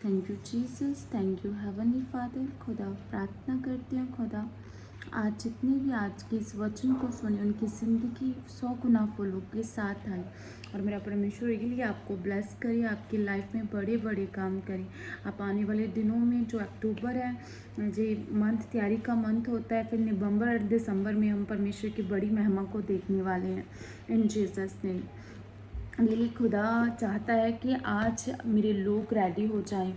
Thank you Jesus, thank you heavenly father. खुदा प्रार्थना करते हैं खुदा आज जितने भी आज के इस वचन को सुने उनकी ज़िंदगी 100 गुना फलों के साथ आए और मेरा परमेश्वर रियली आपको ब्लेस करे, आपकी लाइफ में बड़े बड़े काम करे। आप आने वाले दिनों में जो अक्टूबर है, जो मंथ तैयारी का मंथ होता है, फिर नवंबर और दिसंबर में हम परमेश्वर की बड़ी महिमा को देखने वाले हैं इन जीसस नेम। रियली खुदा चाहता है कि आज मेरे लोग रेडी हो जाएं,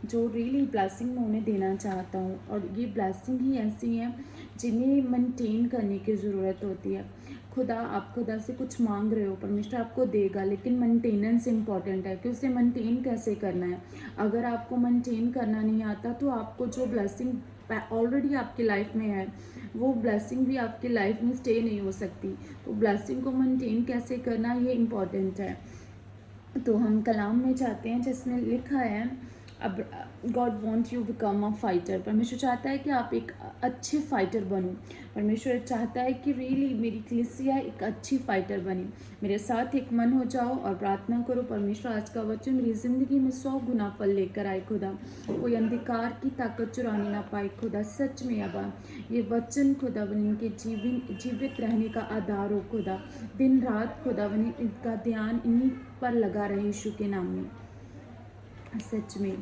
जो रियली ब्लेसिंग मैं उन्हें देना चाहता हूँ। और ये ब्लेसिंग ही ऐसी हैं जिन्हें मेंटेन करने की ज़रूरत होती है। खुदा आप खुदा से कुछ मांग रहे हो, परमेश्वर आपको देगा, लेकिन मेंटेनेंस इंपॉर्टेंट है कि उसे मेंटेन कैसे करना है। अगर आपको मेंटेन करना नहीं आता तो आपको जो ब्लेसिंग ऑलरेडी आपकी लाइफ में है वो ब्लेसिंग भी आपकी लाइफ में स्टे नहीं हो सकती। तो ब्लेसिंग को मेंटेन कैसे करना ये इम्पॉर्टेंट है। तो हम कलाम में चाहते हैं जिसमें लिखा है अब God want you become a fighter. परमेश्वर चाहता है कि आप एक अच्छे फाइटर बनो। परमेश्वर चाहता है कि रियली मेरी कलीसिया एक अच्छी फाइटर बने। मेरे साथ एक मन हो जाओ और प्रार्थना करो, परमेश्वर आज का वचन मेरी ज़िंदगी में 100 गुना फल लेकर आए खुदा। कोई अंधकार की ताकत चुराने ना पाए खुदा। सच में अब ये वचन खुदा बने इनके जीवित रहने का आधार हो खुदा। दिन रात खुदा बने इनका ध्यान इन्हीं पर लगा रहे यीशु के नाम में। सच में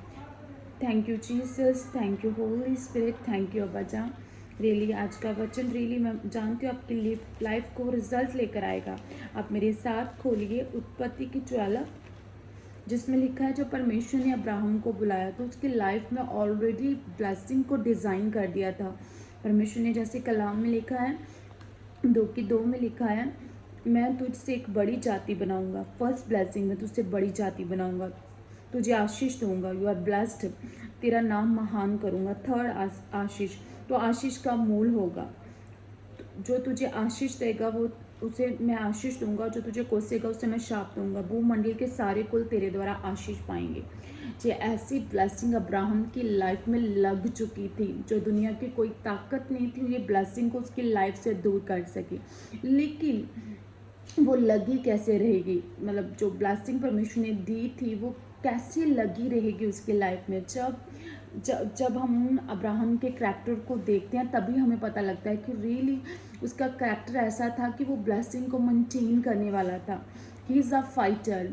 thank you Jesus, thank you Holi spirit, thank you अब्बा जान। रियली आज का वचन रियली मैं जानती हूँ आपकी लाइफ को रिजल्ट लेकर आएगा। आप मेरे साथ खोलिए उत्पत्ति की ज्वाला, जिसमें लिखा है जो परमेश्वर ने अब्राहम को बुलाया तो उसकी लाइफ में ऑलरेडी ब्लेसिंग को डिज़ाइन कर दिया था। परमेश्वर ने जैसे कलाम में लिखा है 2:2 में लिखा है मैं तुझसे एक बड़ी जाति बनाऊंगा। फर्स्ट ब्लेसिंग में तुझसे बड़ी जाति बनाऊंगा, तुझे आशीष दूंगा, यू आर ब्लेस्ड, तेरा नाम महान करूंगा। थर्ड आशीष, तो आशीष का मूल होगा, जो तुझे आशीष देगा वो उसे मैं आशीष दूंगा, जो तुझे कोसेगा उसे मैं शाप दूंगा। भूमंडल के सारे कुल तेरे द्वारा आशीष पाएंगे। ये ऐसी ब्लेसिंग अब्राहम की लाइफ में लग चुकी थी जो दुनिया की कोई ताकत नहीं थी ये ब्लेसिंग को उसकी लाइफ से दूर कर सके। लेकिन वो लगी कैसे रहेगी, मतलब जो ब्लेसिंग परमेश्वर ने दी थी वो कैसे लगी रहेगी उसकी लाइफ में। जब हम अब्राहम के करैक्टर को देखते हैं तभी हमें पता लगता है कि रियली उसका करैक्टर ऐसा था कि वो ब्लेसिंग को मेंटेन करने वाला था। He is a fighter.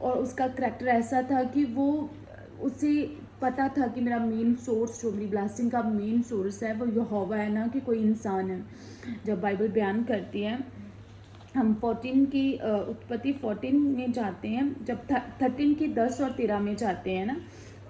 और उसका करैक्टर ऐसा था कि वो उसे पता था कि मेरा मेन सोर्स, जो मेरी ब्लेसिंग का मेन सोर्स है वो यहोवा है, ना कि कोई इंसान है। जब बाइबल बयान करती है, हम 14 की उत्पत्ति 14 में जाते हैं, जब 13 की 10 और 13 में जाते हैं ना,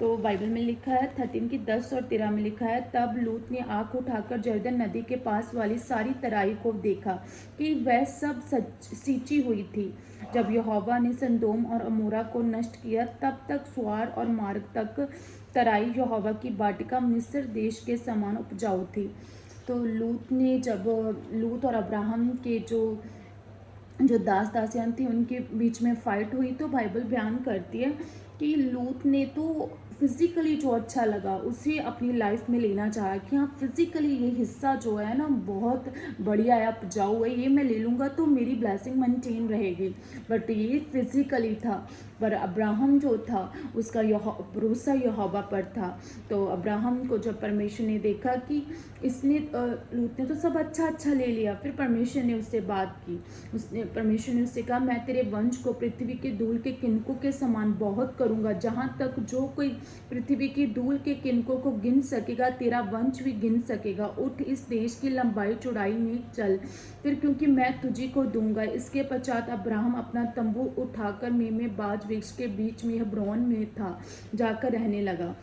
तो बाइबल में लिखा है 13 की 10 और 13 में लिखा है तब लूत ने आँख उठाकर जर्दन नदी के पास वाली सारी तराई को देखा कि वह सब सींची हुई थी। जब यहोवा ने सदोम और अमोरा को नष्ट किया तब तक सुआर और मार्ग तक तराई यहोवा की वाटिका मिस्र देश के समान उपजाऊ थी। तो लूत और अब्राहम के जो दास दासियां थी उनके बीच में फाइट हुई, तो बाइबल बयान करती है कि लूत ने तो फिजिकली जो अच्छा लगा उसे अपनी लाइफ में लेना चाहा कि हाँ फिजिकली ये हिस्सा जो है ना बहुत बढ़िया है, उपजाऊ है, ये मैं ले लूँगा तो मेरी ब्लेसिंग मेंटेन रहेगी। बट ये फिजिकली था, पर अब्राहम जो था उसका भरोसा यहोवा पर था। तो अब्राहम को जब परमेश्वर ने देखा कि इसने लूत ने तो सब अच्छा अच्छा ले लिया, फिर परमेश्वर ने उससे बात की। परमेश्वर ने उससे कहा मैं तेरे वंश को पृथ्वी के धूल के किनकों के समान बहुत करूंगा। जहाँ तक जो कोई पृथ्वी की धूल के किनकों को गिन सकेगा तेरा वंश भी गिन सकेगा। उठ इस देश की लंबाई चौड़ाई में चल, फिर क्योंकि मैं तुझी को दूंगा। इसके पश्चात अब्राहम अपना तंबू उठाकर मेमे बाज वृक्ष के बीच में हेब्रोन में था जाकर रहने लगा।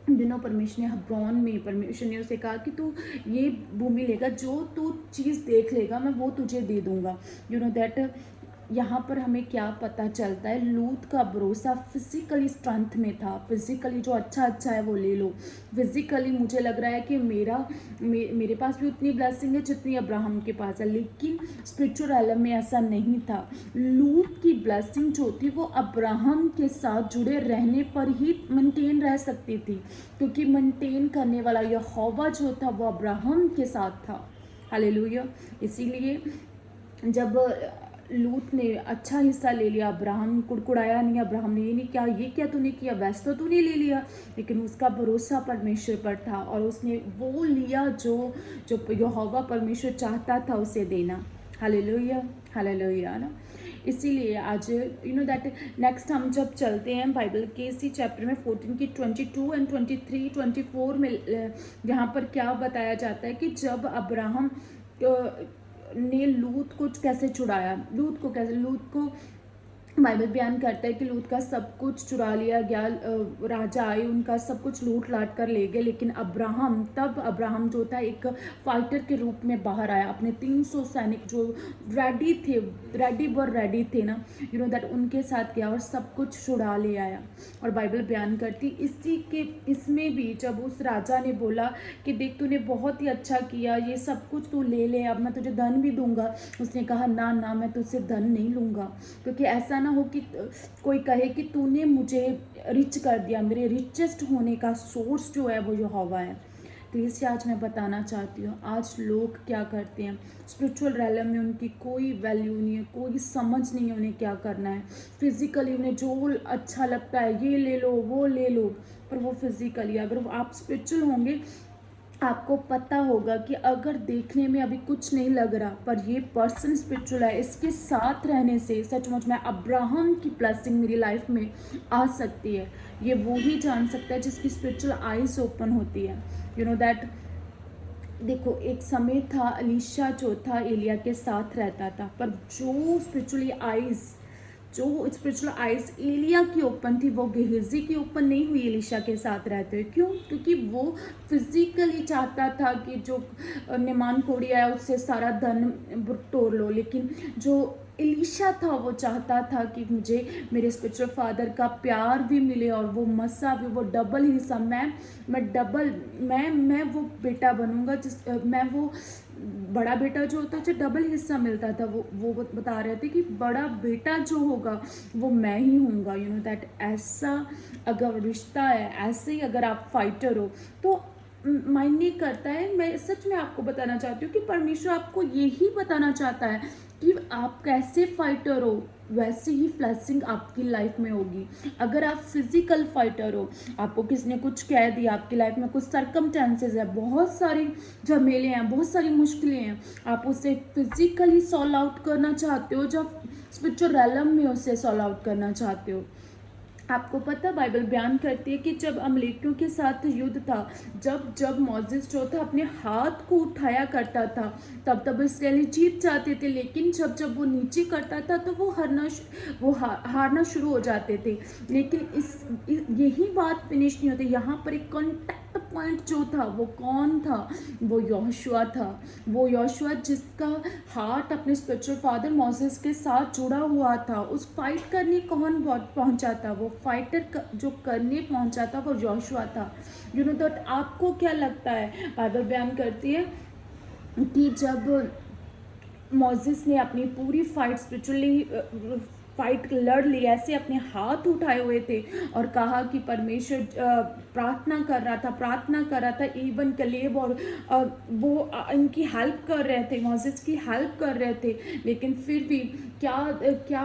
दिनों परमेश्वर ने हेब्रोन में परमेश्वर ने उसे कहा कि तू ये भूमि लेगा, जो तू चीज़ देख लेगा मैं वो तुझे दे दूंगा। यू नो दैट यहाँ पर हमें क्या पता चलता है, लूत का भरोसा फिजिकली स्ट्रेंथ में था। फिजिकली जो अच्छा अच्छा है वो ले लो। फिजिकली मुझे लग रहा है कि मेरे पास भी उतनी ब्लेसिंग है जितनी अब्राहम के पास है, लेकिन स्पिरिचुअल एलम में ऐसा नहीं था। लूत की ब्लेसिंग जो थी वो अब्राहम के साथ जुड़े रहने पर ही मेंटेन रह सकती थी, क्योंकि मेंटेन करने वाला यहोवा जो था वो अब्राहम के साथ था। हालेलुया। इसीलिए जब लूत ने अच्छा हिस्सा ले लिया, अब्राहम कुड़कुड़ाया नहीं, अब्राहम ने ये क्या तूने किया, वैसे तो तूने ले लिया, लेकिन उसका भरोसा परमेश्वर पर था और उसने वो लिया जो जो यहोवा परमेश्वर चाहता था उसे देना। हालेलुया, हालेलुया ना। इसीलिए आज दैट नेक्स्ट हम जब चलते हैं बाइबल के इसी चैप्टर में 14 की 22 एंड 23 24 में यहाँ पर क्या बताया जाता है कि जब अब्राहम ने लूत को कैसे छुड़ाया, लूत को बाइबल बयान करता है कि लूत का सब कुछ चुरा लिया गया, राजा आए उनका सब कुछ लूट लाट कर ले गए, लेकिन अब्राहम जो था एक फाइटर के रूप में बाहर आया, अपने 300 सैनिक जो रेडी थे ना, दैट उनके साथ गया और सब कुछ छुड़ा ले आया। और बाइबल बयान करती इसमें भी जब उस राजा ने बोला कि देख तूने बहुत ही अच्छा किया, ये सब कुछ तू ले ले, अब मैं तुझे धन भी दूंगा, उसने कहा ना मैं तुझसे धन नहीं लूंगा, क्योंकि ऐसा ना हो कि कोई कहे कि तूने मुझे रिच कर दिया, मेरे रिचेस्ट होने का सोर्स जो है वो यहोवा है। तो इसे आज मैं बताना चाहती हूँ, आज लोग क्या करते हैं, स्पिरिचुअल रैलम में उनकी कोई वैल्यू नहीं है, कोई समझ नहीं है उन्हें क्या करना है। फिजिकली उन्हें जो अच्छा लगता है ये ले लो वो ले लो, पर वो फिजिकली, अगर आप स्पिरिचुअल होंगे आपको पता होगा कि अगर देखने में अभी कुछ नहीं लग रहा पर ये पर्सन स्पिरिचुअल है, इसके साथ रहने से सचमुच में अब्राहम की ब्लेसिंग मेरी लाइफ में आ सकती है। ये वो ही जान सकता है जिसकी स्पिरिचुअल आइज ओपन होती है। दैट देखो एक समय था अलीशा जो था एलिया के साथ रहता था, पर जो स्पिरिचुअल आइज एलिया की ओपन थी वो गेहजी की ओपन नहीं हुई एलिशा के साथ रहते हुए। क्यों? क्योंकि वो फिजिकली चाहता था कि जो निमान कोड़ी आया उससे सारा धन तोड़ लो, लेकिन जो एलिशा था वो चाहता था कि मुझे मेरे स्पिरिचुअल फादर का प्यार भी मिले और वो मसा भी, वो डबल हिस्सा, मैं वो बेटा बनूंगा मैं वो बड़ा बेटा जो होता है डबल हिस्सा मिलता था, वो बता रहे थे कि बड़ा बेटा जो होगा वो मैं ही हूँगा। दैट ऐसा अगर रिश्ता है, ऐसे ही अगर आप फाइटर हो तो मायने करता है। मैं सच में आपको बताना चाहती हूँ कि परमेश्वर आपको यही बताना चाहता है कि आप कैसे फाइटर हो वैसे ही ब्लेसिंग आपकी लाइफ में होगी। अगर आप फिजिकल फाइटर हो, आपको किसी ने कुछ कह दिया, आपकी लाइफ में कुछ सर्कमस्टेंसेस है, बहुत सारी झमेले हैं, बहुत सारी मुश्किलें हैं, आप उसे फिजिकली सॉल्व आउट करना चाहते हो, जब स्पिरिचुअल रैलम में उसे सॉल्व आउट करना चाहते हो। आपको पता बाइबल बयान करती है कि जब अमलेकियों के साथ युद्ध था, जब मोसेस जो था अपने हाथ को उठाया करता था तब इसराइली जीत जाते थे, लेकिन जब वो नीचे करता था तो वो हारना शुरू हो जाते थे। लेकिन यही बात फिनिश नहीं होती, यहाँ पर एक कॉन्टैक्ट पॉइंट जो था वो कौन था? वो यहोशुआ था। वो यहोशुआ जिसका हार्ट अपने स्पिरिचुअल फादर मोसेस के साथ जुड़ा हुआ था। उस फाइट करने कौन पहुंचा था? वो फाइटर जो करने पहुंचा था वो यहोशुआ था। दैट आपको क्या लगता है? बाइबल बयान करती है कि जब मोसेस ने अपनी पूरी फाइट स्पिरिचुअली फाइट लड़ ली, ऐसे अपने हाथ उठाए हुए थे और कहा कि परमेश्वर प्रार्थना कर रहा था इवन कलेब और वो इनकी हेल्प कर रहे थे, मोसेस की हेल्प कर रहे थे, लेकिन फिर भी क्या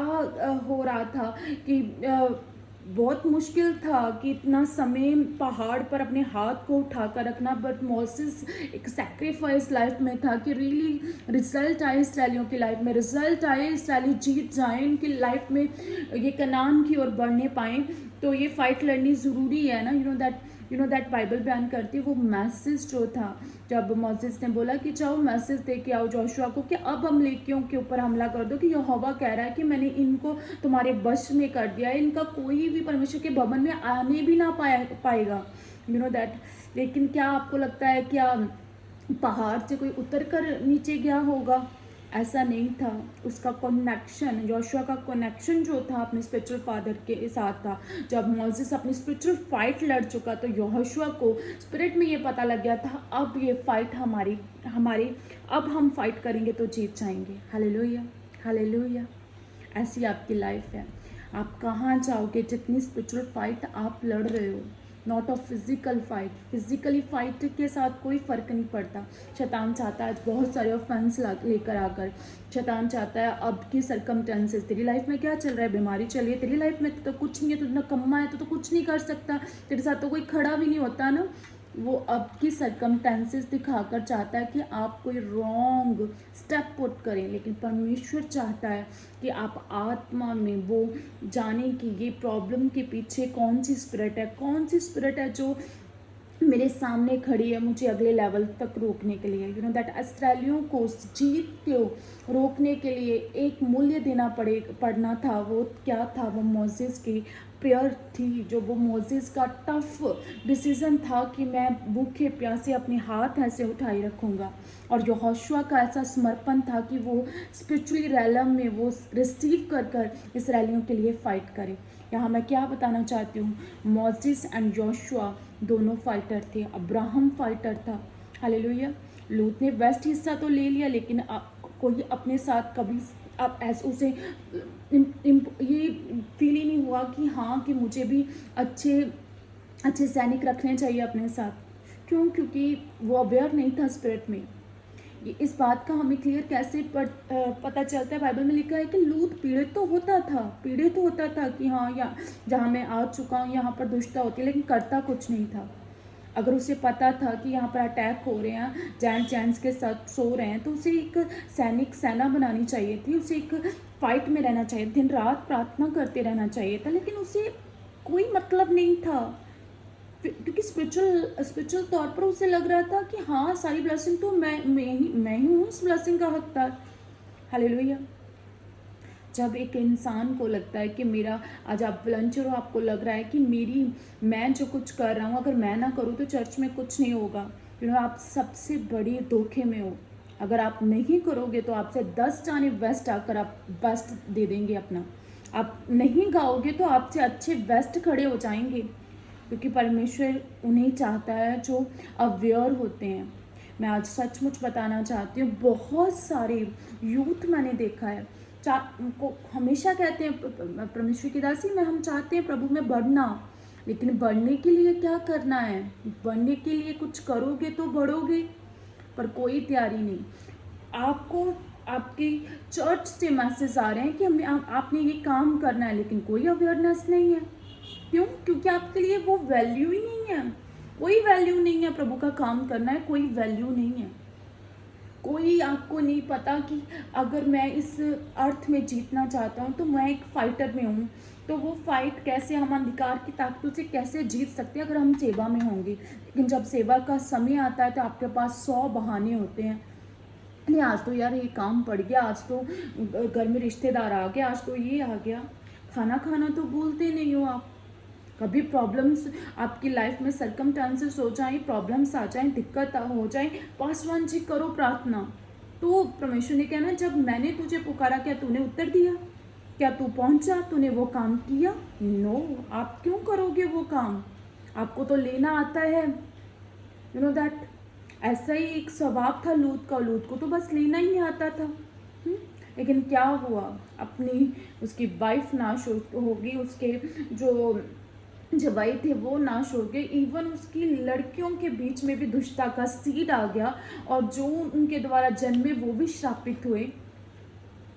हो रहा था कि बहुत मुश्किल था कि इतना समय पहाड़ पर अपने हाथ को उठाकर रखना। बट मोसेस एक सैक्रिफाइस लाइफ में था कि रियली रिजल्ट आए इसराइलियों की लाइफ में, रिजल्ट आए, इसराइली जीत जाए, उनकी लाइफ में ये कनान की ओर बढ़ने पाए। तो ये फाइट लड़नी ज़रूरी है ना। दैट बाइबल बयान करती है वो मैसेज जो था, जब मोसेस ने बोला कि जाओ मैसेज दे के आओ जोशुआ को कि अब अमलेकियों के ऊपर हमला कर दो, कि यहोवा कह रहा है कि मैंने इनको तुम्हारे वश में कर दिया है, इनका कोई भी परमेश्वर के भवन में आने भी ना पाएगा। दैट लेकिन क्या आपको लगता है क्या पहाड़ से कोई उतर कर नीचे गया होगा? ऐसा नहीं था। उसका कनेक्शन, यहोशुआ का कनेक्शन जो था अपने स्पिरिचुअल फादर के साथ था। जब मोसेस अपनी स्पिरिचुअल फाइट लड़ चुका तो यहोशुआ को स्पिरिट में ये पता लग गया था अब ये फाइट हमारी अब हम फाइट करेंगे तो जीत जाएंगे। Hallelujah, hallelujah. ऐसी आपकी लाइफ है। आप कहाँ जाओगे? जितनी स्पिरिचुअल फाइट आप लड़ रहे हो not a physical fight. Physically fight के साथ कोई फ़र्क नहीं पड़ता। शैतान चाहता है आज बहुत सारे ऑफेंस लेकर आकर, शैतान चाहता है अब की सरकमटेंसेस, तेरी लाइफ में क्या चल रहा है, बीमारी चल रही है तेरी लाइफ में तो कुछ नहीं है, तो नकम्मा है तो कुछ नहीं कर सकता, तेरे साथ तो कोई खड़ा भी नहीं होता ना। वो अब की सरकमटेंसेस दिखाकर चाहता है कि आप कोई रॉन्ग स्टेप पुट करें, लेकिन परमेश्वर चाहता है कि आप आत्मा में वो जाने कि ये प्रॉब्लम के पीछे कौन सी स्पिरिट है, कौन सी स्पिरिट है जो मेरे सामने खड़ी है मुझे अगले लेवल तक रोकने के लिए। दैट इस्राएलियों को जीत को रोकने के लिए एक मूल्य देना पड़ना था। वो क्या था? वो मोसेस की प्रेयर थी, जो वो मोसेस का टफ डिसीजन था कि मैं भूखे प्यासे अपने हाथ ऐसे उठाए रखूँगा, और यहोशुआ का ऐसा समर्पण था कि वो स्पिरिचुअली रैलम में वो रिसीव कर कर इसराइलियों के लिए फ़ाइट करे। यहाँ मैं क्या बताना चाहती हूँ, मोसेस एंड यहोशुआ दोनों फाइटर थे। अब्राहम फाइटर था, हालेलुया। लूत ने वेस्ट हिस्सा तो ले लिया, लेकिन कोई अपने साथ कभी आप ऐसे उसे ये फील ही नहीं हुआ कि हाँ कि मुझे भी अच्छे सैनिक रखने चाहिए अपने साथ। क्यों? क्योंकि वो अवेयर नहीं था स्पिरिट में। इस बात का हमें क्लियर कैसे पता चलता है? बाइबल में लिखा है कि लूत पीड़ित तो होता था कि हाँ या जहाँ मैं आ चुका हूँ यहाँ पर दुष्टता होती है, लेकिन करता कुछ नहीं था। अगर उसे पता था कि यहाँ पर अटैक हो रहे हैं, जैंट्स के साथ सो रहे हैं, तो उसे एक सेना बनानी चाहिए थी, उसे एक फाइट में रहना चाहिए, दिन रात प्रार्थना करते रहना चाहिए था, लेकिन उसे कोई मतलब नहीं था, क्योंकि स्पिरिचुअल तौर पर उसे लग रहा था कि हाँ सारी ब्लेसिंग तो मैं ही हूँ उस ब्लेसिंग का हकदार। हालेलुया। जब एक इंसान को लगता है कि मेरा, आज आप वलंटियर हो, आपको लग रहा है कि मैं जो कुछ कर रहा हूँ अगर मैं ना करूँ तो चर्च में कुछ नहीं होगा, आप सबसे बड़ी धोखे में हो। अगर आप नहीं करोगे तो आपसे 10 जाने वेस्ट आकर आप बेस्ट दे देंगे अपना। आप नहीं गाओगे तो आपसे अच्छे वेस्ट खड़े हो जाएंगे, क्योंकि परमेश्वर उन्हें चाहता है जो अवेयर होते हैं। मैं आज सचमुच बताना चाहती हूँ, बहुत सारे यूथ मैंने देखा है को हमेशा कहते हैं परमेश्वर की दासी में हम चाहते हैं प्रभु में बढ़ना, लेकिन बढ़ने के लिए क्या करना है? बढ़ने के लिए कुछ करोगे तो बढ़ोगे, पर कोई तैयारी नहीं। आपको आपकी चर्च से मैसेज आ रहे हैं कि हमें आपने ये काम करना है, लेकिन कोई अवेयरनेस नहीं है। क्यों? क्योंकि आपके लिए वो वैल्यू ही नहीं है, कोई वैल्यू नहीं है। प्रभु का काम करना है, कोई वैल्यू नहीं है। कोई आपको नहीं पता कि अगर मैं इस अर्थ में जीतना चाहता हूँ तो मैं एक फाइटर में हूँ, तो वो फाइट कैसे, हम अंधकार की ताकतों से कैसे जीत सकते हैं अगर हम सेवा में होंगे। लेकिन जब सेवा का समय आता है तो आपके पास 100 बहाने होते हैं। नहीं, आज तो यार ये काम पड़ गया, आज तो घर में रिश्तेदार आ गया, आज तो ये आ गया। खाना खाना तो भूलते नहीं हो आप। कभी प्रॉब्लम्स आपकी लाइफ में सरकमस्टांसेस हो जाए, प्रॉब्लम्स आ जाए, दिक्कत हो जाए, पासवान जी करो प्रार्थना। तो परमेश्वर ने कहना, जब मैंने तुझे पुकारा क्या तूने उत्तर दिया? क्या तू पहुंचा? तूने वो काम किया? नो। आप क्यों करोगे वो काम? आपको तो लेना आता है, दैट। ऐसा ही एक स्वभाव था लूत का। लूत को तो बस लेना ही आता था। लेकिन क्या हुआ? अपनी उसकी वाइफ नाश होगी, उसके जो जवाई थे वो नाश हो गए, इवन उसकी लड़कियों के बीच में भी दुष्टता का सीड आ गया, और जो उनके द्वारा जन्मे वो भी श्रापित हुए।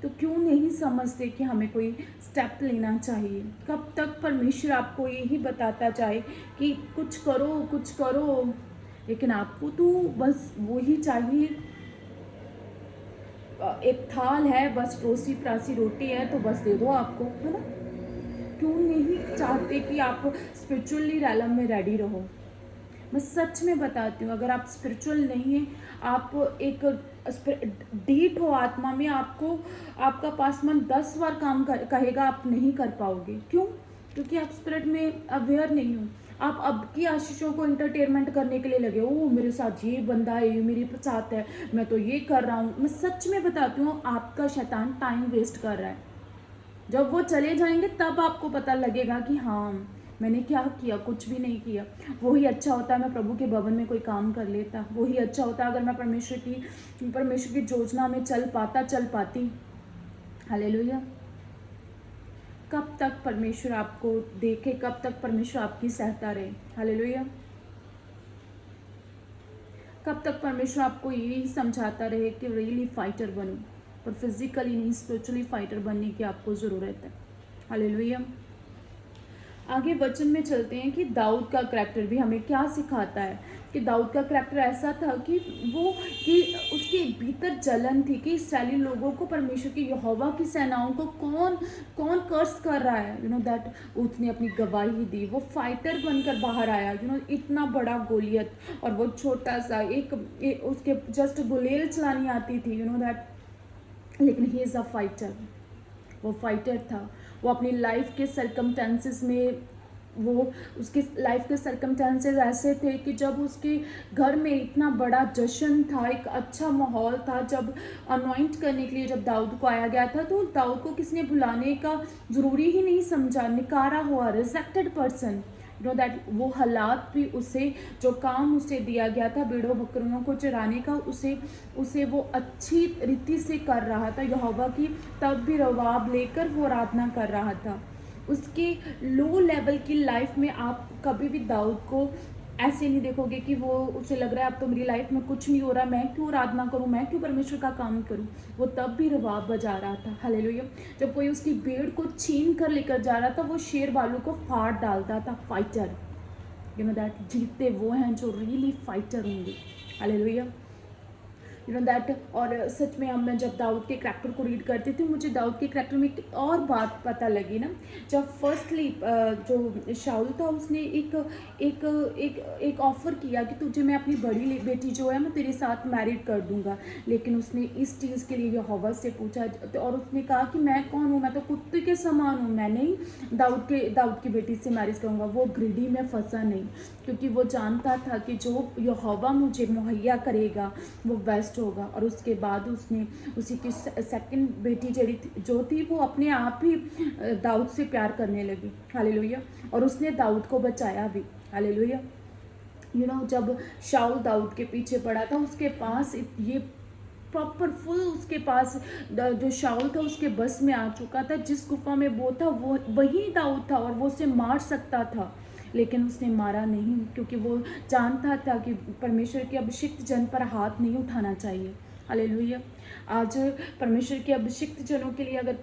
तो क्यों नहीं समझते कि हमें कोई स्टेप लेना चाहिए? कब तक परमेश्वर आपको यही बताता जाए कि कुछ करो, लेकिन आपको तो बस वो ही चाहिए। एक थाल है, बस रोसी प्रासी रोटी है तो बस दे दो आपको, है ना? क्यों नहीं चाहते कि आप स्पिरिचुअली रैलम में रेडी रहो? मैं सच में बताती हूँ, अगर आप स्पिरिचुअल नहीं हैं, आप एक डीप हो आत्मा में, आपका पासमान 10 बार काम कहेगा, आप नहीं कर पाओगे। क्यों? क्योंकि आप स्पिरिट में अवेयर नहीं हो। आप अब की आशीषों को इंटरटेनमेंट करने के लिए लगे हो, मेरे साथ ये बंदा है, ये मेरे साथ है, मैं तो ये कर रहा हूँ। मैं सच में बताती हूँ, आपका शैतान टाइम वेस्ट कर रहा है। जब वो चले जाएंगे तब आपको पता लगेगा कि हाँ मैंने क्या किया, कुछ भी नहीं किया। वही अच्छा होता है मैं प्रभु के भवन में कोई काम कर लेता, वही अच्छा होता अगर मैं परमेश्वर की योजना में चल पाती। हालेलुया। कब तक परमेश्वर आपको देखे, कब तक परमेश्वर आपकी सहायता रहे। हालेलुया। कब तक परमेश्वर आपको यही समझाता रहे कि रियली फाइटर बनो, पर फिजिकली नहीं, स्पिरिचुअली फाइटर बनने की आपको ज़रूरत है। हालेलुया। आगे वचन में चलते हैं कि दाऊद का करैक्टर भी हमें क्या सिखाता है। कि दाऊद का करैक्टर ऐसा था कि उसके भीतर जलन थी कि इस्राएली लोगों को, परमेश्वर की यहोवा की सेनाओं को कौन कौन कर्स कर रहा है। यू नो दैट उसने अपनी गवाही दी, वो फाइटर बनकर बाहर आया। इतना बड़ा गोलियत और वो छोटा सा एक उसके जस्ट गुलेल चलानी आती थी। दैट लेकिन ही इज़ अ फाइटर। वो फाइटर था। वो अपनी लाइफ के सरकमटेंसेस में, वो उसके लाइफ के सरकमटेंसेस ऐसे थे कि जब उसके घर में इतना बड़ा जश्न था, एक अच्छा माहौल था, जब अनॉइंट करने के लिए जब दाऊद को आया गया था, तो दाऊद को किसने बुलाने का ज़रूरी ही नहीं समझा। निकारा हुआ, रिजेक्टेड पर्सन। दैट वो हालात भी, उसे जो काम उसे दिया गया था भेड़ों बकरियों को चराने का, उसे वो अच्छी रीति से कर रहा था यहोवा की, तब भी रवाब लेकर वो आराधना कर रहा था। उसके लो लेवल की लाइफ में आप कभी भी दाऊद को ऐसे नहीं देखोगे कि वो, उसे लग रहा है अब तो मेरी लाइफ में कुछ नहीं हो रहा, मैं क्यों आराधना करूं, मैं क्यों परमेश्वर का काम करूं। वो तब भी रवाब बजा रहा था। हालेलुया। जब कोई उसकी भेड़ को छीन कर लेकर जा रहा था, वो शेर बालू को फाड़ डालता था। फाइटर। दैट जीतते वो हैं जो रियली फाइटर होंगे। हालेलुया। दैट। और सच में मैं जब दाऊद के करैक्टर को रीड करती थी, मुझे दाऊद के करैक्टर में एक और बात पता लगी ना। जब फर्स्टली जो शाऊल था, उसने एक ऑफ़र किया कि तुझे मैं अपनी बड़ी बेटी जो है मैं तेरे साथ मैरिड कर दूंगा, लेकिन उसने इस चीज़ के लिए यहोवा से पूछा और उसने कहा कि मैं कौन हूँ, मैं तो कुत्ते के समान हूँ, मैं नहीं दाऊद की बेटी से मैरिज करूँगा। वो ग्रीडी में फंसा नहीं, क्योंकि वो जानता था कि जो यहोवा मुझे मुहैया करेगा वो बेस्ट होगा। और उसके बाद उसने उसी की सेकंड बेटी जो थी वो अपने आप ही दाऊद से प्यार करने लगी। हालेलुया। और उसने दाऊद को बचाया भी। हालेलुया। जब शाऊल दाऊद के पीछे पड़ा था, उसके पास ये प्रॉपर फुल, उसके पास जो शाऊल था उसके बस में आ चुका था। जिस गुफा में वो था वो वही दाऊद था, और वो उसे मार सकता था, लेकिन उसने मारा नहीं, क्योंकि वो जानता था कि परमेश्वर के अभिषिक्त जन पर हाथ नहीं उठाना चाहिए। हालेलुया। आज परमेश्वर के अभिषिक्त जनों के लिए अगर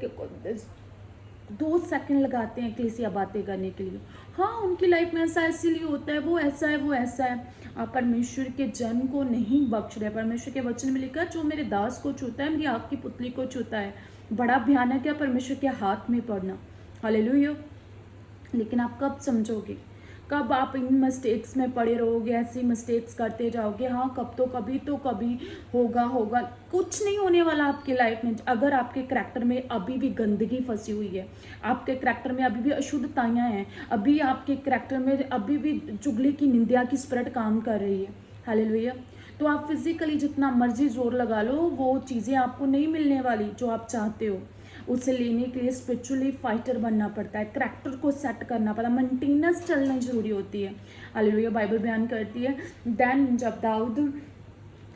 2 सेकंड लगाते हैं कलीसिया बातें करने के लिए, हाँ उनकी लाइफ में ऐसा इसीलिए होता है, वो ऐसा है, वो ऐसा है, आप परमेश्वर के जन को नहीं बख्श रहे। परमेश्वर के वचन में लिखा, जो मेरे दास को छूता है, मेरी आँख की पुतली को छूता है। बड़ा भयानक है परमेश्वर के हाथ में पड़ना। हालेलुया। लेकिन आप कब समझोगे, कब आप इन मिस्टेक्स में पड़े रहोगे, ऐसी मिस्टेक्स करते जाओगे। हाँ कब तो कभी होगा। कुछ नहीं होने वाला आपके लाइफ में, अगर आपके करैक्टर में अभी भी गंदगी फंसी हुई है, आपके करैक्टर में अभी भी अशुद्धताएं हैं, अभी आपके करैक्टर में अभी भी चुगली की, निंदा की स्पिरिट काम कर रही है। हालेलुया। तो आप फिजिकली जितना मर्जी जोर लगा लो, वो चीज़ें आपको नहीं मिलने वाली जो आप चाहते हो। उसे लेने के लिए स्पिरिचुअली फाइटर बनना पड़ता है, करैक्टर को सेट करना पड़ता है, मेंटेनेंस चलना जरूरी होती है। हालेलुया। बाइबल बयान करती है, देन जब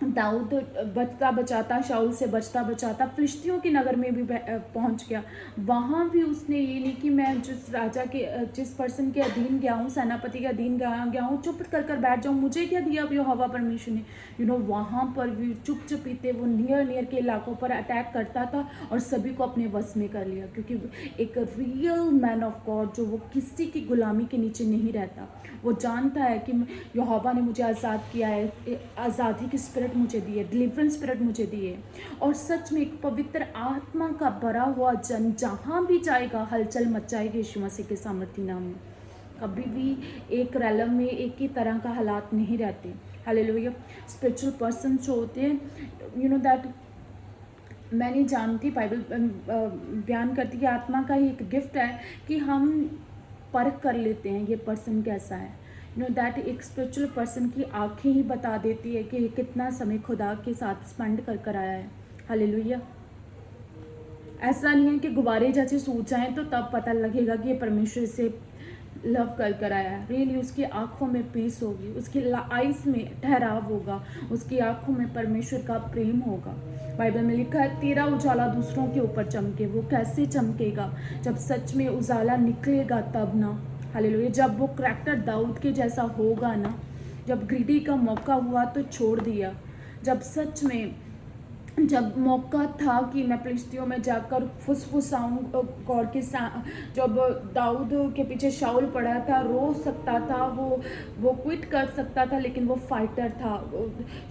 दाऊद बचता बचाता, शाऊल से बचता बचाता फिलिस्तियों के नगर में भी पहुंच गया। वहाँ भी उसने ये नहीं कि मैं जिस पर्सन के अधीन गया हूँ, सेनापति के अधीन गया हूँ, चुप कर बैठ जाऊँ, मुझे क्या दिया अब यहोवा परमेश्वर ने। वहाँ पर भी चुपचापीते वो नियर के इलाकों पर अटैक करता था और सभी को अपने वश में कर लिया, क्योंकि एक रियल मैन ऑफ गॉड जो वो किसी की गुलामी के नीचे नहीं रहता, वो जानता है कि यहोवा ने मुझे आज़ाद किया है, आज़ादी की स्पिरिट मुझे दी है, डिलीवरेंस स्पिरिट मुझे दी है। और सच में एक पवित्र आत्मा का भरा हुआ जन जहाँ भी जाएगा हलचल मचाएगा यीशु मसीह के सामर्थी नाम में। कभी भी एक रैलम में एक ही तरह का हालात नहीं रहते। हालेलुया। स्पिरिचुअल पर्सन जो होते हैं, दैट मैं नहीं जानती, बाइबल बयान करती है आत्मा का ही एक गिफ्ट है कि हम परख कर लेते हैं ये पर्सन कैसा है। दैट एक स्पिरिचुअल पर्सन की आंखें ही बता देती है कि कितना समय खुदा के साथ स्पेंड कर आया है। हालेलुया। ऐसा नहीं है कि गुब्बारे जैसे सूझ जाएं तो तब पता लगेगा कि ये परमेश्वर से लव कर आया है, रियली उसकी आंखों में पीस होगी, उसकी आइज में ठहराव होगा, उसकी आंखों में परमेश्वर का प्रेम होगा। बाइबल में लिखा है तेरा उजाला दूसरों के ऊपर चमके। वो कैसे चमकेगा? जब सच में उजाला निकलेगा तब ना। हालेलुया। जब वो करैक्टर दाऊद के जैसा होगा ना, जब ग्रीडी का मौका हुआ तो छोड़ दिया, जब सच में जब मौका था कि मैं फिलिस्तियों में जाकर फुसफुसाऊं गौर के जब दाऊद के पीछे शाऊल पड़ा था, रो सकता था, वो क्विट कर सकता था, लेकिन वो फाइटर था।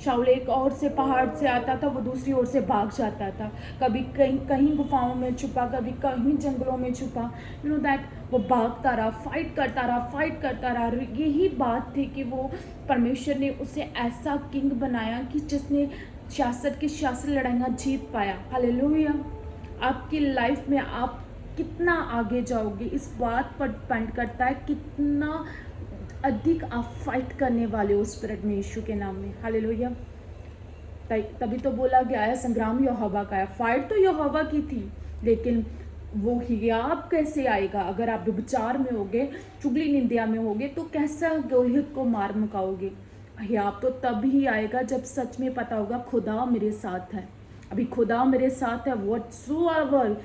शाऊल एक और से पहाड़ से आता था, वो दूसरी ओर से भाग जाता था, कभी कहीं कहीं गुफाओं में छुपा, कभी कहीं जंगलों में छुपा। यू नो दैट वो भागता रहा, फाइट करता रहा। यही बात थी कि वो परमेश्वर ने उसे ऐसा किंग बनाया कि जिसने 66 की 66 लड़ाइयाँ जीत पाया। हालेलुया। आपकी लाइफ में आप कितना आगे जाओगे इस बात पर डिपेंड करता है कितना अधिक आप फाइट करने वाले हो स्पिरिट में, यीशु के नाम में। हालेलुया। तभी तो बोला गया है संग्राम यहोवा का है। फाइट तो यहोवा की थी, लेकिन वो हियाब कैसे आएगा? अगर आप विचार में होगे, चुगली निंदा में होगे, तो कैसा गोलियत को मार मुकाओगे? हियाब तो तब ही आएगा जब सच में पता होगा खुदा मेरे साथ है। अभी खुदा मेरे साथ है, व्हाटसोएवर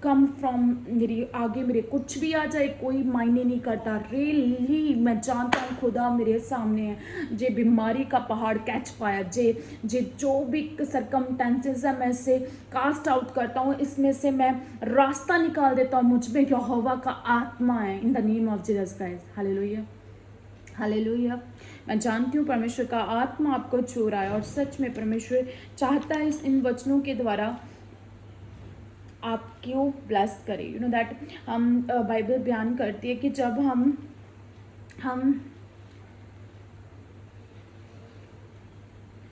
कम फ्रॉम, मेरी आगे मेरे कुछ भी आ जाए कोई मायने नहीं करता। रियली मैं जानता हूँ खुदा मेरे सामने है। जे बीमारी का पहाड़ कैच पाया, जे जो भी सरकमटेंसेस है मैं इसे कास्ट आउट करता हूँ, इसमें से मैं रास्ता निकाल देता हूँ। मुझ में यहोवा का आत्मा है, in the name of Jesus Christ. Hallelujah, hallelujah. मैं जानती हूँ परमेश्वर का आत्मा आपको छू रहा है, और सच में परमेश्वर चाहता है इन वचनों के द्वारा आपको ब्लेस करे। यू नो दैट हम बाइबल बयान करती है कि जब हम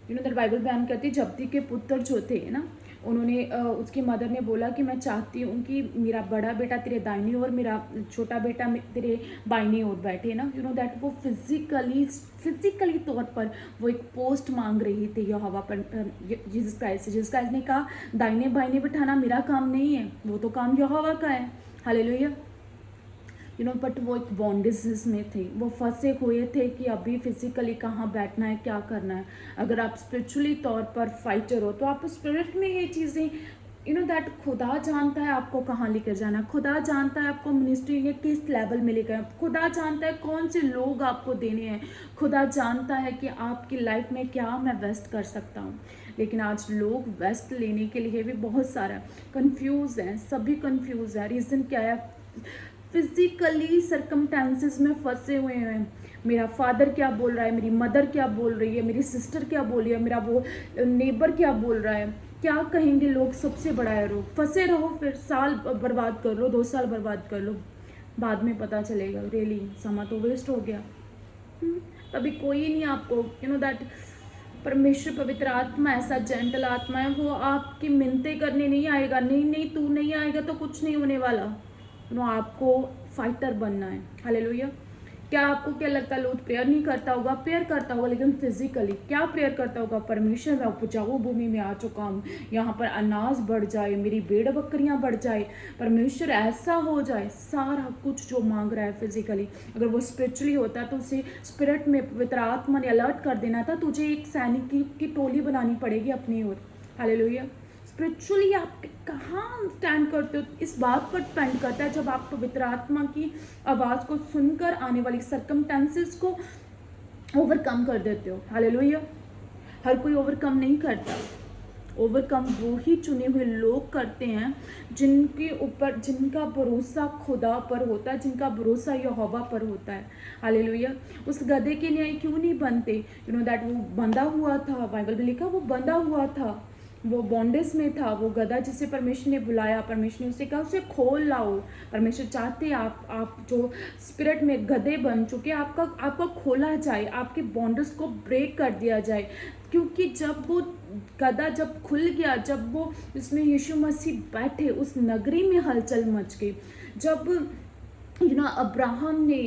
यू नो दैट बाइबल बयान करती है जब्दी के पुत्र जो थे ना, उन्होंने उसकी मदर ने बोला कि मैं चाहती हूँ कि मेरा बड़ा बेटा तेरे दाहिनी ओर, मेरा छोटा बेटा तेरे बाईनी ओर बैठे ना। यू नो दैट वो फिजिकली तौर पर वो एक पोस्ट मांग रही थी यहोवा पर, जीसस क्राइस्ट ने कहा दाहिने बाईने बिठाना मेरा काम नहीं है, वो तो काम यहोवा का है। हालेलुया। यू नो बट वो एक बॉन्डेजेस में थे, वो फंसे हुए थे कि अभी फिजिकली कहाँ बैठना है, क्या करना है। अगर आप स्पिरिचुअली तौर पर फाइटर हो तो आप स्पिरिट में ये चीज़ें, यू नो दैट खुदा जानता है आपको कहाँ लेकर जाना है, खुदा जानता है आपको मिनिस्ट्री में किस लेवल में लेकर, खुदा जानता है कौन से लोग आपको देने हैं, खुदा जानता है कि आपकी लाइफ में क्या मैं वेस्ट कर सकता हूँ। लेकिन आज लोग वेस्ट लेने के लिए भी बहुत सारा कंफ्यूज हैं, सभी कंफ्यूज है। रीज़न क्या है? फिजिकली सरकमटेंसेस में फंसे हुए हैं। मेरा फादर क्या बोल रहा है, मेरी मदर क्या बोल रही है, मेरी सिस्टर क्या बोल रही है, मेरा वो नेबर क्या बोल रहा है, क्या कहेंगे लोग, सबसे बड़ा है रोग। फंसे रहो, फिर साल बर्बाद कर लो, 2 साल बर्बाद कर लो, बाद में पता चलेगा रियली समा तो वेस्ट हो गया। तभी कोई नहीं आपको, यू नो दैट परमेश्वर पवित्र आत्मा ऐसा जेंटल आत्मा है, वो आपकी मिन्नतें करने नहीं आएगा। नहीं तू नहीं आएगा तो कुछ नहीं होने वाला। नो आपको फाइटर बनना है। हालेलुया। क्या आपको क्या लगता है लूत प्रेयर नहीं करता होगा? प्रेयर करता होगा, लेकिन फिजिकली क्या प्रेयर करता होगा? परमेश्वर मैं उपजाऊ भूमि में आ चुका हूँ, यहाँ पर अनाज बढ़ जाए, मेरी भेड़ बकरियाँ बढ़ जाए, परमेश्वर ऐसा हो जाए, सारा कुछ जो मांग रहा है फिजिकली। अगर वो स्पिरिचुअली होता तो उसे स्पिरिट में पवित्र आत्मा ने अलर्ट कर देना था, तुझे एक सैनिक की टोली बनानी पड़ेगी अपनी ओर। हालेलुया। स्पिरिचुअली आप कहाँ स्टैंड करते हो इस बात पर डिपेंड करता है। जब आप पवित्र आत्मा की आवाज़ को सुनकर आने वाली सरकमटेंसेस को ओवरकम कर देते हो। हालेलुया। हर कोई ओवरकम नहीं करता, ओवरकम वो ही चुने हुए लोग करते हैं जिनके ऊपर, जिनका भरोसा खुदा पर होता है, जिनका भरोसा यहोवा पर होता है। हालेलुया। उस गधे के न्याय क्यों नहीं बनते? यू नो दैट वो बंधा हुआ था, बाइबल में लिखा वो बंधा हुआ था, वो बॉन्डेज में था। वो गधा जिसे परमेश्वर ने बुलाया, परमेश्वर ने उसे कहा उसे खोल लाओ। परमेश्वर चाहते आप जो स्पिरिट में गधे बन चुके, आपका खोला जाए, आपके बॉन्डेज को ब्रेक कर दिया जाए। क्योंकि जब वो गधा जब खुल गया, जब वो इसमें यीशु मसीह बैठे, उस नगरी में हलचल मच गई। जब अब्राहम ने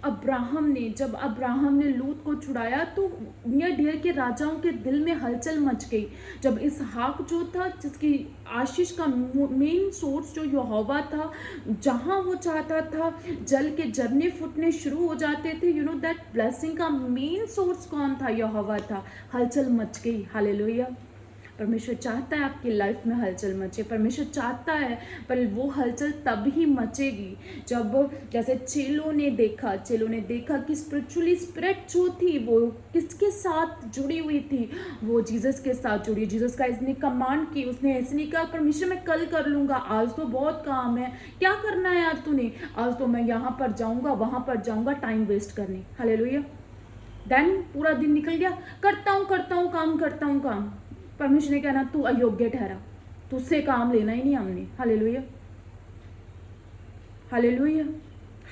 जब अब्राहम ने लूत को छुड़ाया तो नियर डियर के राजाओं के दिल में हलचल मच गई। जब इसहाक जो था, जिसकी आशीष का मेन सोर्स जो यहोवा था, जहाँ वो चाहता था जल के झरने फूटने शुरू हो जाते थे, दैट ब्लेसिंग का मेन सोर्स कौन था? यहोवा था। हलचल मच गई। हालेलुया। परमेश्वर चाहता है आपकी लाइफ में हलचल मचे। परमेश्वर चाहता है, पर वो हलचल तब ही मचेगी जब, जैसे चेलों ने देखा कि स्पिरिचुअली स्पिरिट जो थी वो किसके साथ जुड़ी हुई थी? वो जीसस के साथ जुड़ी। जीसस का इसने कमांड की, उसने ऐसे नहीं कहा परमेश्वर मैं कल कर लूँगा, आज तो बहुत काम है। क्या करना है आज तूने? आज तो मैं यहाँ पर जाऊँगा, वहाँ पर जाऊँगा, टाइम वेस्ट करने। हालेलुया। देन पूरा दिन निकल गया, करता हूँ काम। परमेश्वर ने कहना तू अयोग्य ठहरा, तुझसे काम लेना ही नहीं हमने। Hallelujah, hallelujah,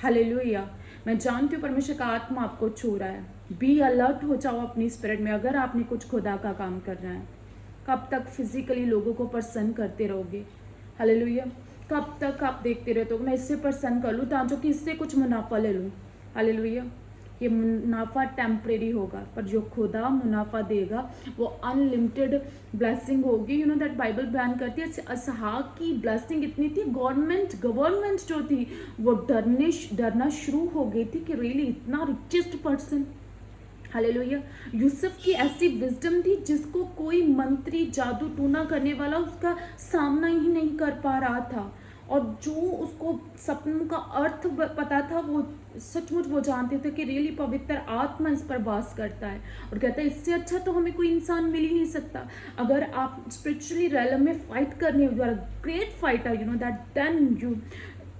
hallelujah. मैं जानती हूँ परमेश्वर का आत्मा आपको छू रहा है। बी अलर्ट हो जाओ अपनी स्पिरिट में। अगर आपने कुछ खुदा का काम करना है, कब तक फिजिकली लोगों को प्रसन्न करते रहोगे? हालेलुया। कब तक आप देखते रहते हो मैं इससे प्रसन्न कर लूँ ताकि कि इससे कुछ मुनाफा ले लूँ? हालेलुया। ये मुनाफा टेम्परेरी होगा, पर जो खुदा मुनाफा देगा वो अनलिमिटेड ब्लेसिंग होगी। दैट बाइबल बयान करती है इसहाक की ब्लेसिंग इतनी थी, गवर्नमेंट जो थी वो डरना शुरू हो गई थी कि रियली इतना रिचेस्ट पर्सन। हालेलुया। यूसुफ की ऐसी विजडम थी जिसको कोई मंत्री, जादू टूना करने वाला उसका सामना ही नहीं कर पा रहा था। और जो उसको सपनों का अर्थ पता था, वो सचमुच वो जानते थे कि रियली पवित्र आत्मा इस पर वास करता है। और कहता है इससे अच्छा तो हमें कोई इंसान मिल ही नहीं सकता। अगर आप स्पिरिचुअली रैलम में फाइट करने, you are great fighter, that then you,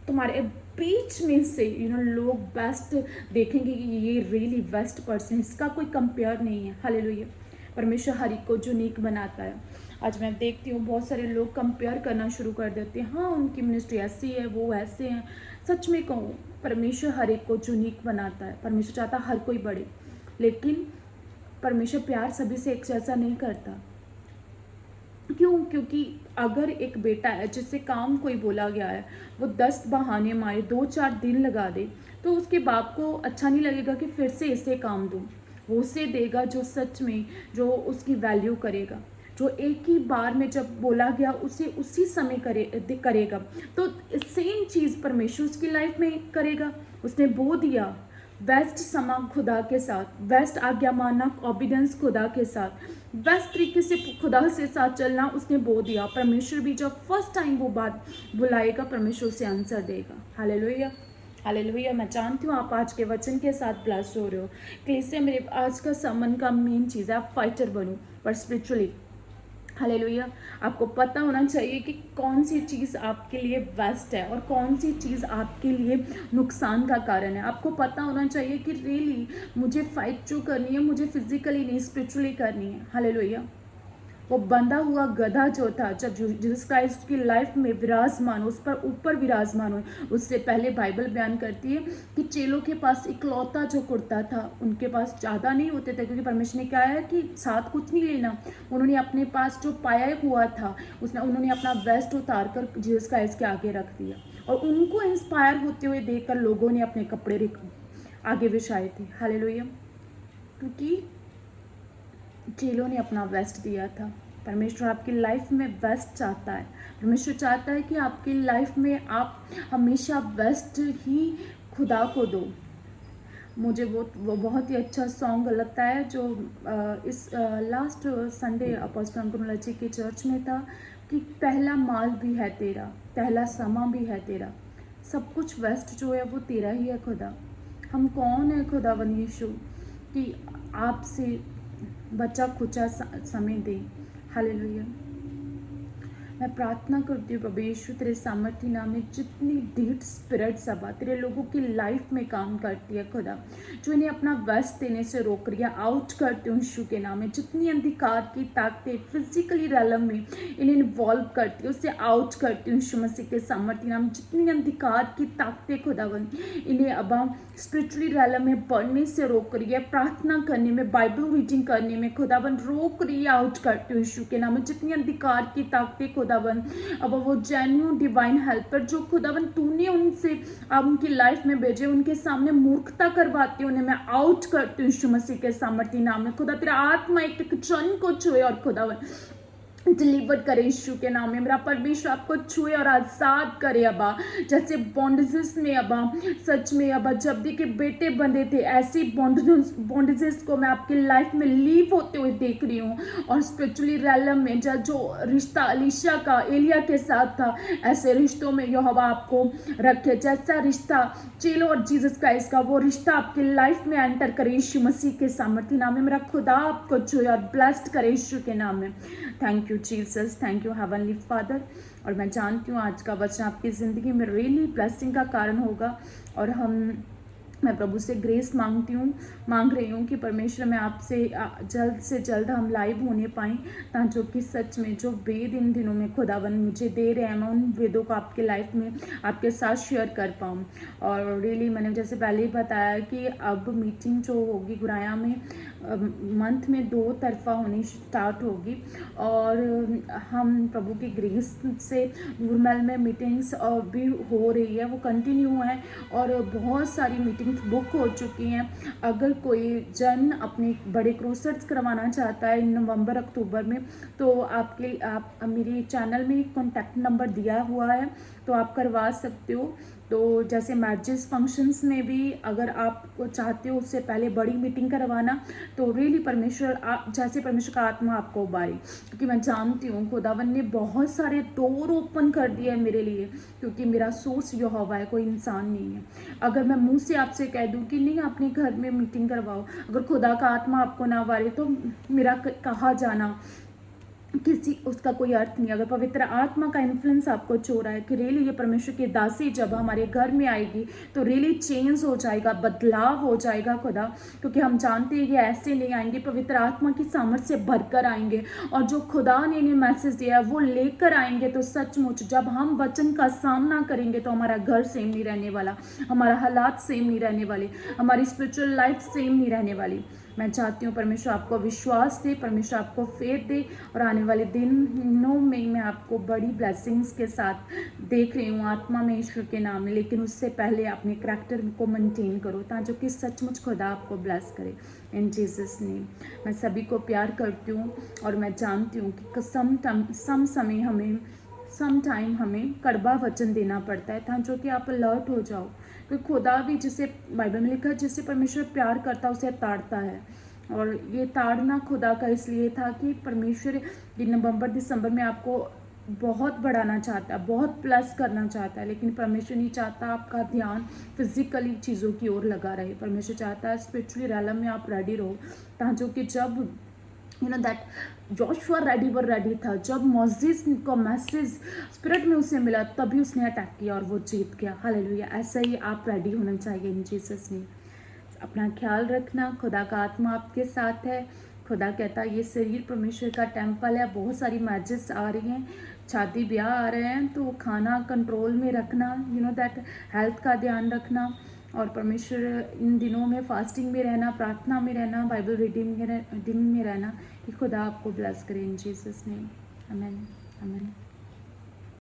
तुम्हारे बीच में से लोग बेस्ट देखेंगे कि ये रियली बेस्ट पर्सन, इसका कोई कंपेयर नहीं है। हालेलुया। परमेश्वर हर एक को यूनिक बनाता है। आज मैं देखती हूँ बहुत सारे लोग कंपेयर करना शुरू कर देते हैं। हाँ, उनकी मिनिस्ट्री ऐसी है, वो ऐसे हैं। सच में कहूँ, परमेश्वर हर एक को यूनिक बनाता है। परमेश्वर चाहता हर कोई बढ़े, लेकिन परमेश्वर प्यार सभी से एक जैसा नहीं करता। क्यों? क्योंकि अगर एक बेटा है जिससे काम कोई बोला गया है, वो 10 बहाने मारे, 2-4 दिन लगा दे, तो उसके बाप को अच्छा नहीं लगेगा कि फिर से इसे काम दूँ। वो उसे देगा जो सच में, जो उसकी वैल्यू करेगा, जो एक ही बार में जब बोला गया उसे उसी समय करेगा। तो सेम चीज़ परमेश्वर उसकी लाइफ में करेगा। उसने बो दिया, बेस्ट समा खुदा के साथ, बेस्ट आज्ञा मानना, ऑबिडेंस खुदा के साथ, बेस्ट तरीके से खुदा से साथ चलना उसने बो दिया। परमेश्वर भी जब फर्स्ट टाइम वो बात बुलाएगा, परमेश्वर उसे आंसर देगा। Hallelujah, hallelujah. मैं जानती हूँ आप आज के वचन के साथ ब्लेस हो रहे हो। क्लेसिया, मेरे आज का समन का मेन चीज़ है आप फाइटर बनो, पर स्पिरिचुअली। हालेलुया। आपको पता होना चाहिए कि कौन सी चीज़ आपके लिए बेस्ट है और कौन सी चीज़ आपके लिए नुकसान का कारण है। आपको पता होना चाहिए कि रियली मुझे फाइट जो करनी है, मुझे फिजिकली नहीं स्पिरिचुअली करनी है। हालेलुया। वो बंधा हुआ गधा जो था, जब जीसस क्राइस्ट की लाइफ में विराजमान हो, उस पर ऊपर विराजमान हो, उससे पहले बाइबल बयान करती है कि चेलों के पास इकलौता जो कुर्ता था, उनके पास ज़्यादा नहीं होते थे, क्योंकि परमेश्वर ने कहा है कि साथ कुछ नहीं लेना। उन्होंने अपने पास जो पाया हुआ था उन्होंने अपना वेस्ट उतार कर जीसस क्राइस्ट के आगे रख दिया, और उनको इंस्पायर होते हुए देखकर लोगों ने अपने कपड़े आगे बिछाए थे। हालेलुया। क्योंकि चेलों ने अपना बेस्ट दिया था। परमेश्वर आपकी लाइफ में बेस्ट चाहता है। परमेश्वर चाहता है कि आपकी लाइफ में आप हमेशा बेस्ट ही खुदा को दो। मुझे वो बहुत ही अच्छा सॉन्ग लगता है जो इस लास्ट संडे अपोस्टल अंकुर जी की चर्च में था कि पहला माल भी है तेरा, पहला समा भी है तेरा, सब कुछ बेस्ट जो है वो तेरा ही है खुदा। हम कौन है खुदावन यीशु कि आपसे बचा खुचा समय दे। हालेलुया। मैं प्रार्थना करती हूँ प्रभु यीशु, तेरे सामर्थ्य नाम में जितनी डीट स्पिरिट सभा तेरे लोगों की लाइफ में काम करती है खुदा, जो इन्हें अपना व्यस्त देने से रोक रही है, आउट करती हूँ यीशु के नाम में। जितनी अंधकार की ताकतें फिजिकली रैलम में इन्हें इन्वॉल्व करती है, उससे आउट करती हूँ यीशु मसीह के सामर्थ्य नाम। जितनी अंधकार की ताकतें खुदावन इन्हें अब स्पिरिचुअली रैलम में बढ़ने से रोक रही है, प्रार्थना करने में, बाइबल रीडिंग करने में खुदावन रोक रही है, आउट करते हो यीशु के नाम में। जितनी अंधकार की ताकतें खुदावन, अब वो जेन्युइन डिवाइन हेल्पर जो खुदावन तूने उनसे अब उनकी लाइफ में भेजे, उनके सामने मूर्खता करवाती है, उन्हें मैं आउट करती हूँ यीशु मसीह के सामर्थ्य नाम में। खुदा तेरा आत्मा एक एक जन को छुए और खुदावन डिलीवर करे यीशु के नाम में। मेरा परमेश्वर आपको छुए और आजाद करे अबा, जैसे बॉन्डेजेस में अबा, सच में अबा जब दी के बेटे बंधे थे, ऐसी बॉन्डेजेस को मैं आपकी लाइफ में लीव होते हुए देख रही हूँ। और स्पिरिचुअली रैलम में जो रिश्ता अलीशा का एलिया के साथ था, ऐसे रिश्तों में यहोवा आपको रखे। जैसा रिश्ता चेलो और जीसस क्राइस्ट का, वो रिश्ता आपकी लाइफ में एंटर करे यीशु मसीह के सामर्थ्य नाम में। मेरा खुदा आपको छुए और ब्लेस्ड करे यीशु के नाम में। Thank you Jesus, thank you heavenly father. और मैं जानती हूँ आज का वचन आपकी ज़िंदगी में रियली ब्लेसिंग का कारण होगा। और मैं प्रभु से ग्रेस मांग रही हूँ कि परमेश्वर मैं आपसे जल्द से जल्द हम लाइव होने पाएँ, ताकि कि सच में जो वेद इन दिनों में खुदावन मुझे दे रहे हैं, मैं उन वेदों को आपके लाइफ में आपके साथ शेयर कर पाऊँ। और रियली मैंने जैसे पहले ही बताया कि अब मीटिंग जो होगी गुराया में मंथ में 2 तरफा होनी स्टार्ट होगी। और हम प्रभु की ग्रेस से नूरमहल में मीटिंग्स भी हो रही है, वो कंटिन्यू है। और बहुत सारी मीटिंग्स बुक हो चुकी हैं। अगर कोई जन अपने बड़े क्रूसेड्स करवाना चाहता है नवंबर अक्टूबर में, तो आप मेरे चैनल में कॉन्टैक्ट नंबर दिया हुआ है, तो आप करवा सकते हो। तो जैसे मैरिजेस फंक्शंस में भी अगर आप चाहते हो उससे पहले बड़ी मीटिंग करवाना, तो रियली जैसे परमेश्वर का आत्मा आपको उबारे, क्योंकि मैं जानती हूँ खुदावन ने बहुत सारे डोर ओपन कर दिए है मेरे लिए, क्योंकि मेरा सोर्स यहोवा है, कोई इंसान नहीं है। अगर मैं मुंह से आपसे कह दूँ कि नहीं अपने घर में मीटिंग करवाओ, अगर खुदा का आत्मा आपको ना उबारे, तो मेरा कहा जाना किसी उसका कोई अर्थ नहीं। अगर पवित्र आत्मा का इन्फ्लुएंस आपको छो रहा है कि रियली ये परमेश्वर की दासी जब हमारे घर में आएगी, तो रियली चेंज हो जाएगा, बदलाव हो जाएगा खुदा, क्योंकि हम जानते हैं ये ऐसे नहीं आएंगे, पवित्र आत्मा की सामर्थ्य से भरकर आएंगे। और जो खुदा ने इन्हें मैसेज दिया है वो लेकर आएंगे। तो सचमुच जब हम वचन का सामना करेंगे, तो हमारा घर सेम नहीं रहने वाला, हमारा हालात सेम नहीं रहने वाले, हमारी स्पिरिचुअल लाइफ सेम नहीं रहने वाली। मैं चाहती हूँ परमेश्वर आपको विश्वास दे, परमेश्वर आपको फेथ दे, और आने वाले दिनों में मैं आपको बड़ी ब्लेसिंग्स के साथ देख रही हूँ आत्मा में ईश्वर के नाम में। लेकिन उससे पहले अपने करैक्टर को मेंटेन करो, ताकि कि सचमुच खुदा आपको ब्लेस करे इन जीसस नेम। मैं सभी को प्यार करती हूँ, और मैं जानती हूँ कि सम टाइम हमें कड़वा वचन देना पड़ता है, ताकि जो कि आप अलर्ट हो जाओ। तो खुदा भी, जिसे बाइबल में लिखा है, जिससे परमेश्वर प्यार करता है उसे ताड़ता है। और ये ताड़ना खुदा का इसलिए था कि परमेश्वर ये नवंबर दिसंबर में आपको बहुत बढ़ाना चाहता है, बहुत प्लस करना चाहता है। लेकिन परमेश्वर नहीं चाहता आपका ध्यान फिजिकली चीज़ों की ओर लगा रहे। परमेश्वर चाहता है स्पिरिचुअली रैलम में आप रेडी रहो, ताकि कि जब दैट जोशुआ रेडी था, जब मोसेस को मैसेज स्पिरिट में उसे मिला, तभी उसने अटैक किया और वो जीत गया। हालेलुया। ऐसा ही आप रेडी होना चाहिए इन जीसस ने। अपना ख्याल रखना, खुदा का आत्मा आपके साथ है। खुदा कहता है ये शरीर परमेश्वर का टेम्पल है। बहुत सारी मैरिजेस आ रही हैं, शादी ब्याह आ रहे हैं, तो खाना कंट्रोल में रखना, दैट हेल्थ का ध्यान रखना। और परमेश्वर इन दिनों में फास्टिंग में रहना, प्रार्थना में रहना, बाइबल रीडिंग में रहना, कि खुदा आपको ब्लेस करे इन जीसस नेम। आमीन, आमीन।